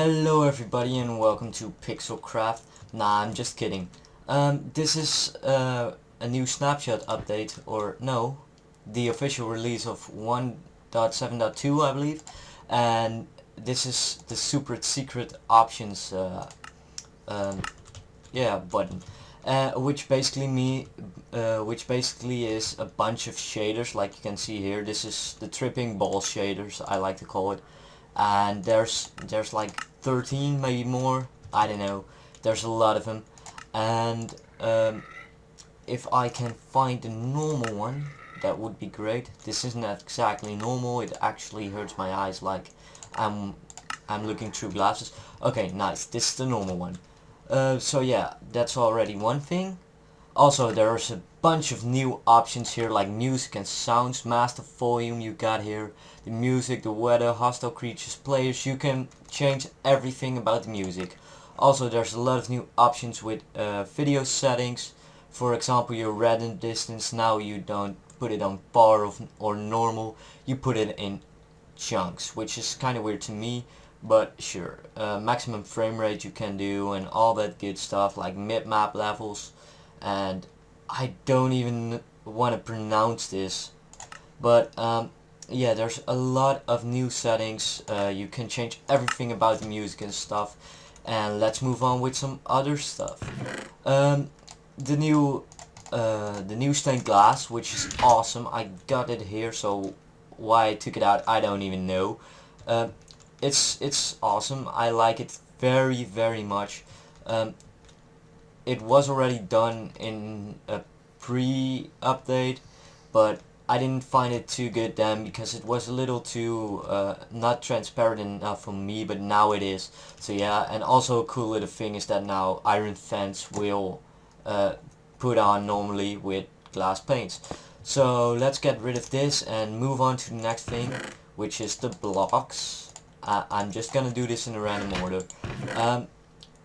Hello everybody and welcome to Pixelcraft. Nah, I'm just kidding. This is a new snapshot update, or no, the official release of 1.7.2 I believe, and this is the super secret options um, button, which basically is a bunch of shaders like you can see here. This is the tripping ball shaders, I like to call it, and there's like 13, maybe more, I don't know. There's a lot of them, and if I can find the normal one, that would be great. This isn't exactly normal, it actually hurts my eyes like I'm I'm looking through glasses. Okay, nice, this is the normal one. So yeah, that's already one thing. Also, there's a bunch of new options here, like music and sounds, master volume you got here, the music, the weather, hostile creatures, players. You can change everything about the music. Also, there's a lot of new options with video settings. For example, your random distance, now you don't put it on par or normal, you put it in chunks, which is kind of weird to me, but sure. Maximum frame rate you can do and all that good stuff, like mid-map levels, and I don't even want to pronounce this, but yeah, there's a lot of new settings. You can change everything about the music and stuff, and let's move on with some other stuff. Um, the new stained glass, which is awesome. I got it here, so why I took it out I don't even know. Um, it's awesome. I like it very much. Um, it was already done in a pre-update, but I didn't find it too good then because it was a little too not transparent enough for me, but now it is. So yeah, and also a cool little thing is that now iron fence will uh, put on normally with glass paints. So let's get rid of this and move on to the next thing, which is the blocks. I'm just gonna do this in a random order. Um,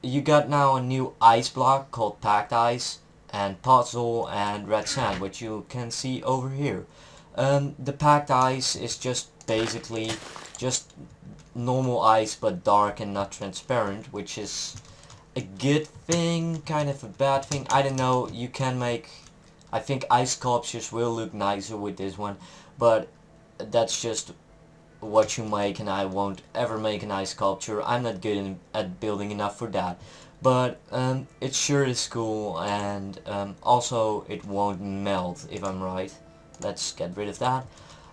you got now a new ice block called packed ice and puzzle and red sand, which you can see over here. The packed ice is just basically just normal ice but dark and not transparent, which is a good thing, kind of a bad thing. I don't know. You can make, I think ice sculptures will look nicer with this one, but that's just what you make, and I won't ever make an ice sculpture. I'm not good at building enough for that, but it sure is cool, and also it won't melt if I'm right. Let's get rid of that.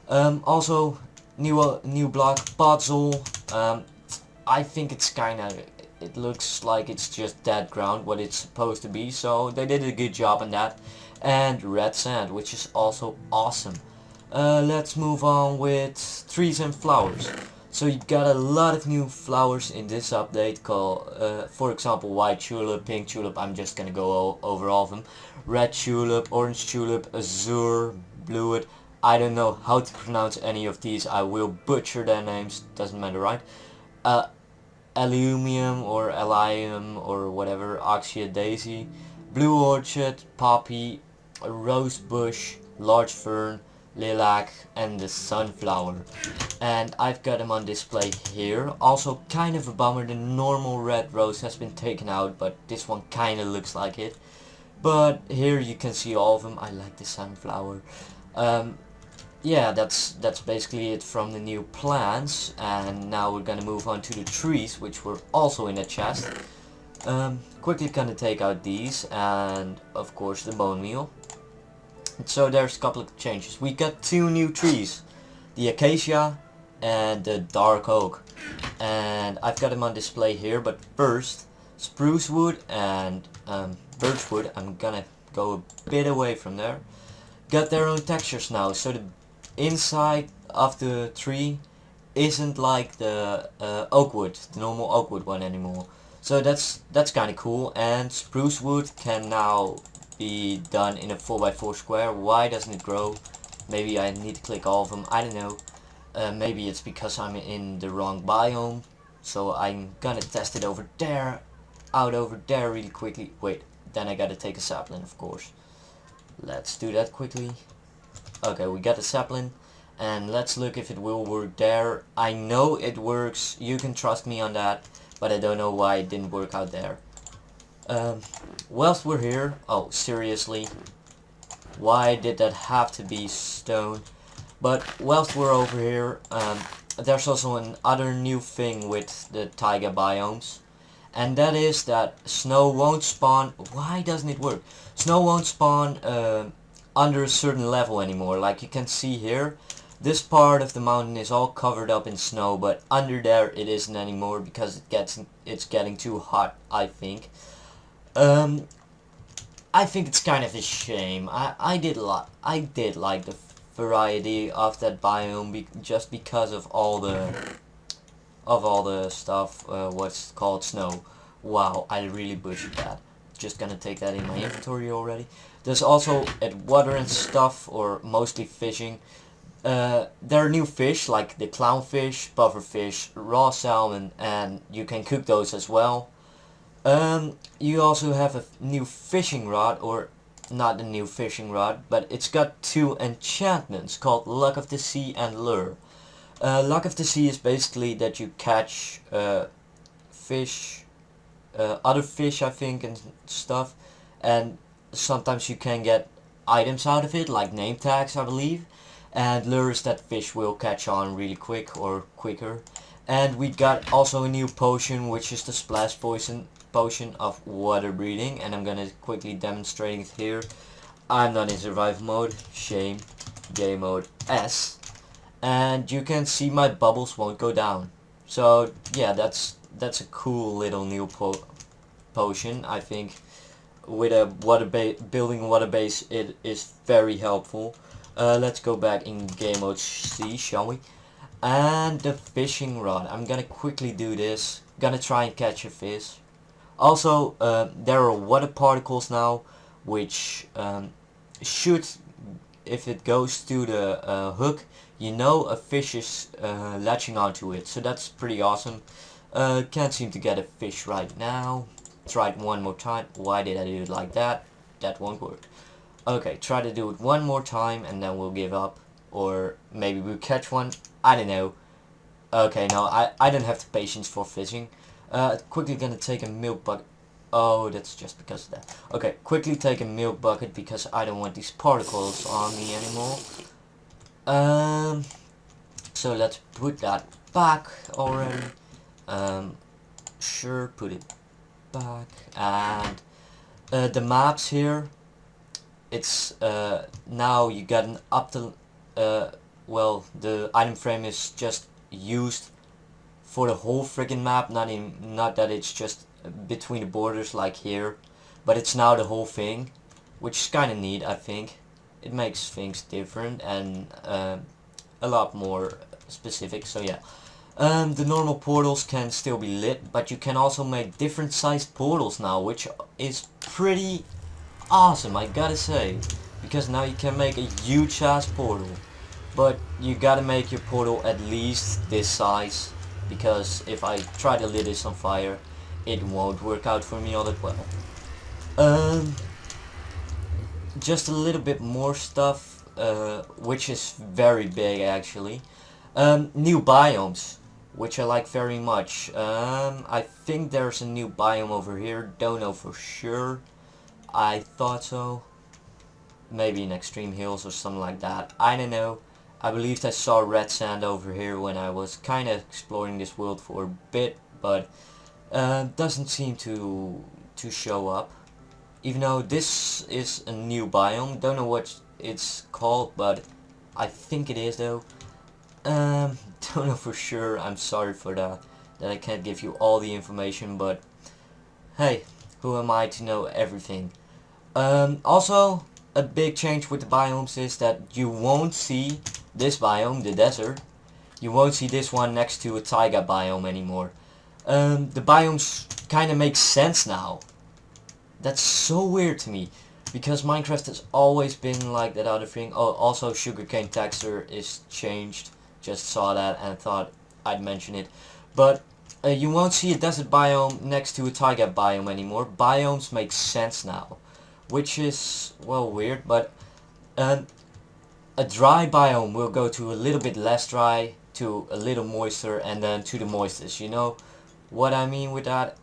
Also, new block puzzle. I think it's kinda, it looks like it's just dead ground, what it's supposed to be, so they did a good job on that. And red sand, which is also awesome. Let's move on with trees and flowers. So you got a lot of new flowers in this update, called, for example, white tulip, pink tulip. I'm just gonna go over all of them. Red tulip, orange tulip, azure, bluet. I don't know how to pronounce any of these. I will butcher their names. Doesn't matter, right? Uh, Allumium or Allium or whatever, Oxia Daisy, Blue Orchid, Poppy, Rose Bush, Large Fern, Lilac, and the Sunflower. And I've got them on display here. Also kind of a bummer, the normal red rose has been taken out, but this one kinda looks like it. But here you can see all of them. I like the Sunflower. Yeah, that's basically it from the new plants, and now we're gonna move on to the trees, which were also in a chest. Quickly gonna take out these, and of course the bone meal. So there's a couple of changes. We got two new trees, the acacia and the dark oak, and I've got them on display here. But first, spruce wood and birch wood, I'm gonna go a bit away from there, got their own textures now. So the inside of the tree isn't like the oak wood, the normal oak wood one anymore. So that's kind of cool. And spruce wood can now be done in a 4x4 square. Why doesn't it grow? Maybe I need to click all of them. I don't know. Maybe it's because I'm in the wrong biome. So I'm gonna test it over there, out over there really quickly. Wait, then I gotta take a sapling, of course. Let's do that quickly. Okay, we got a sapling, and let's look if it will work there. I know it works, you can trust me on that, but I don't know why it didn't work out there. Whilst we're here, oh seriously, why did that have to be stone? But whilst we're over here, there's also another new thing with the taiga biomes, and that is that snow won't spawn. Why doesn't it work? Snow won't spawn under a certain level anymore. Like you can see here, this part of the mountain is all covered up in snow, but under there it isn't anymore because it's getting too hot, I think. Um, I think it's kind of a shame. I did like the variety of that biome just because of all the stuff what's called snow. Wow, I really butchered that. Just gonna take that in my inventory already. There's also at water and stuff, or mostly fishing. There are new fish like the clownfish, pufferfish, raw salmon, and you can cook those as well. You also have a new fishing rod, or not a new fishing rod, but it's got two enchantments called Luck of the Sea and Lure. Luck of the Sea is basically that you catch fish, other fish I think and stuff, and sometimes you can get items out of it, like name tags I believe, and Lure is that fish will catch on really quick or quicker. And we got also a new potion, which is the splash potion of water breathing, and I'm gonna quickly demonstrate it here. I'm not in survival mode, shame, game mode S, and you can see my bubbles won't go down. So yeah, that's a cool little new potion. I think with a building water base, it is very helpful. Let's go back in game mode C, shall we? And the fishing rod. I'm gonna quickly do this. Gonna try and catch a fish. Also, there are water particles now, which should, if it goes to the hook, you know a fish is latching onto it. So that's pretty awesome. Can't seem to get a fish right now. Try it one more time. Why did I do it like that? That won't work. Okay, try to do it one more time and then we'll give up. Or maybe we'll catch one. I don't know. Okay, no, I don't have the patience for fishing. Quickly gonna take a milk bucket. Oh, that's just because of that. Okay, quickly take a milk bucket because I don't want these particles on me anymore. So let's put that back already. Sure, put it back. And the maps here, it's now you got an up to well, the item frame is just used for the whole friggin' map, not that it's just between the borders like here, but it's now the whole thing, which is kind of neat. I think it makes things different and a lot more specific. So yeah, the normal portals can still be lit, but you can also make different sized portals now, which is pretty awesome, I gotta say, because now you can make a huge ass portal. But you gotta make your portal at least this size, because if I try to lit this on fire, it won't work out for me all that well. Just a little bit more stuff, which is very big actually. New biomes, which I like very much. I think there's a new biome over here, don't know for sure. I thought so. Maybe in Extreme Hills or something like that, I don't know. I believed I saw red sand over here when I was kind of exploring this world for a bit, but doesn't seem to show up. Even though this is a new biome, don't know what it's called, but I think it is though. Don't know for sure. I'm sorry for that I can't give you all the information, but hey, who am I to know everything? Also, a big change with the biomes is that you won't see this biome, the desert. You won't see this one next to a taiga biome anymore. The biomes kind of make sense now. That's so weird to me, because Minecraft has always been like that other thing. Oh, also sugarcane texture is changed. Just saw that and thought I'd mention it. But you won't see a desert biome next to a taiga biome anymore. Biomes make sense now, which is, well, weird, but a dry biome will go to a little bit less dry, to a little moister, and then to the moistest, you know? What I mean with that,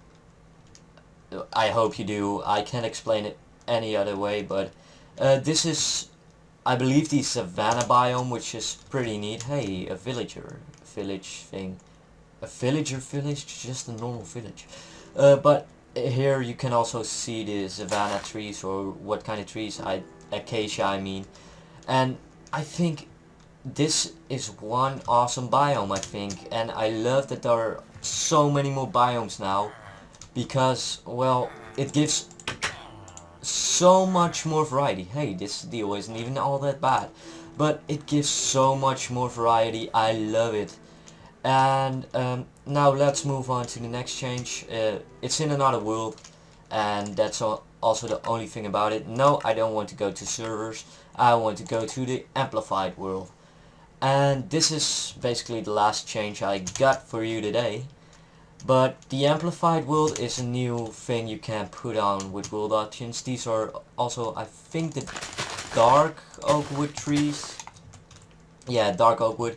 I hope you do. I can't explain it any other way, but this is, I believe, the savanna biome, which is pretty neat. Hey, a village thing. A villager village? Just a normal village. But here you can also see the savanna trees, or what kind of trees, acacia I mean. And I think this is one awesome biome, I think. And I love that there are so many more biomes now, because, well, it gives so much more variety. Hey, this deal isn't even all that bad, but it gives so much more variety. I love it. And now let's move on to the next change. It's in another world, and that's also the only thing about it. No, I don't want to go to servers. I want to go to the amplified world. And this is basically the last change I got for you today. But the amplified world is a new thing you can put on with world options. These are also, I think, the dark oak wood trees. Yeah, dark oak wood,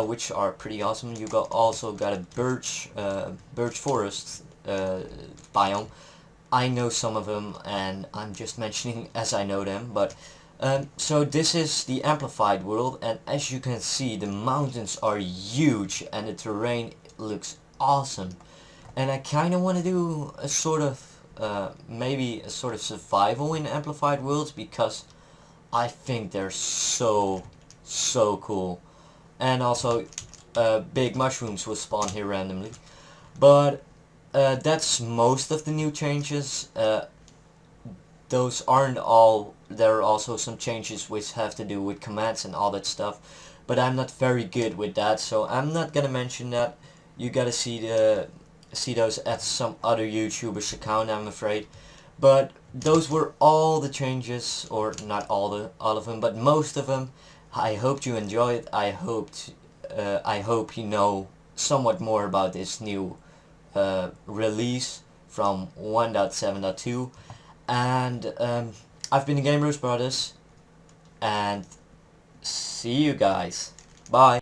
which are pretty awesome. You also got a birch forest biome. I know some of them, and I'm just mentioning as I know them. But so this is the amplified world, and as you can see, the mountains are huge, and the terrain looks awesome. And I kind of want to do a sort of maybe a sort of survival in amplified worlds, because I think they're so cool. And also big mushrooms will spawn here randomly. But that's most of the new changes. Those aren't all. There are also some changes which have to do with commands and all that stuff, but I'm not very good with that, so I'm not gonna mention that. You gotta see those at some other YouTuber's account, I'm afraid. But those were all the changes, or not all of them, but most of them. I hope you enjoy it. I hope you know somewhat more about this new release from 1.7.2. And I've been the Game Brothers, and see you guys. Bye.